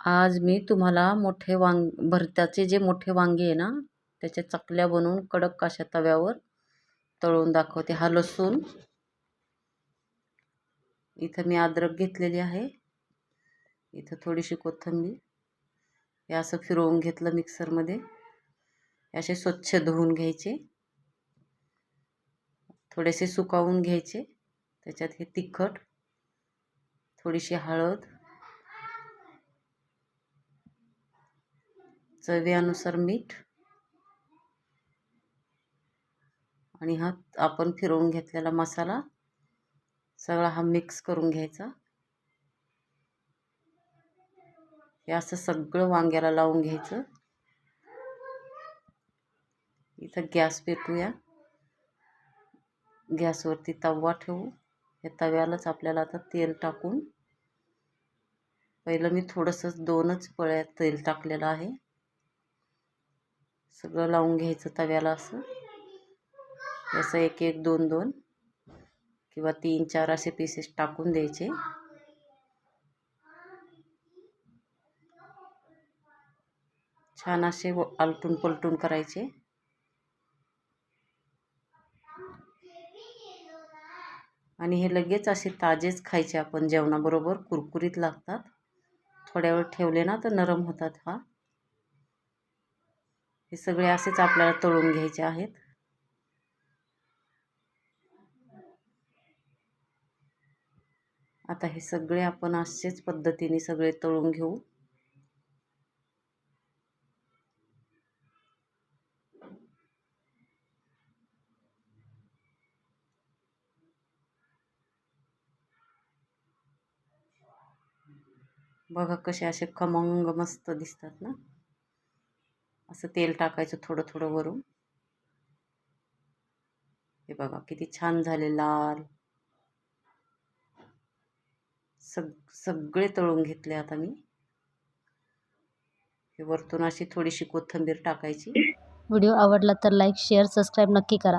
आज मी तुम्हाला मोठे भरताचे जे मोठे वांगे आहे ना, त्याच्या चकल्या बनवून कडक अशा तव्यावर तळून दाखवते. हा लसूण, इथं मी अद्रक घेतलेली आहे, इथं थोडीशी कोथिंबीर, हे असं फिरवून घेतलं मिक्सरमध्ये. असे स्वच्छ धुवून घ्यायचे, थोडेसे सुकावून घ्यायचे. त्याच्यात हे तिखट, थोडीशी हळद, चवीनुसार मीठ आणि हा आपण फिरवून घेतलेला मसाला सगळा हा मिक्स करून घ्यायचा. हे असं सगळं वांग्याला लावून घ्यायचं. इथं गॅस पेटवूया, गॅसवरती तवा ठेवू. या तव्यालाच आपल्याला आता तेल टाकून, पहिलं मी थोडंसं 2च पळ्या तेल टाकलेलं आहे. सगळं लावून घ्यायचं तव्याला असं. असं 1-1, 2-2 किंवा 3-4 असे पीसेस टाकून द्यायचे. छान असे आलटून पलटून करायचे. आणि हे लगेच असे ताजेच खायचे आपण जेवणाबरोबर, कुरकुरीत लागतात. थोड्या वेळ ठेवले ना तर नरम होतात. हे सगळे असेच आपल्याला तळून घ्यायचे आहेत. आता हे सगळे आपण असेच पद्धतीने सगळे तळून घेऊ. बघा कसे असे खमंग मस्त दिसतात ना. असं तेल टाकायचं थोडं थोडं वरून. हे बघा किती छान झाले लाल. सगळे तळून घेतले आता मी. हे वरतून अशी थोडीशी कोथिंबीर टाकायची. व्हिडिओ आवडला तर लाईक, शेअर, सबस्क्राईब नक्की करा.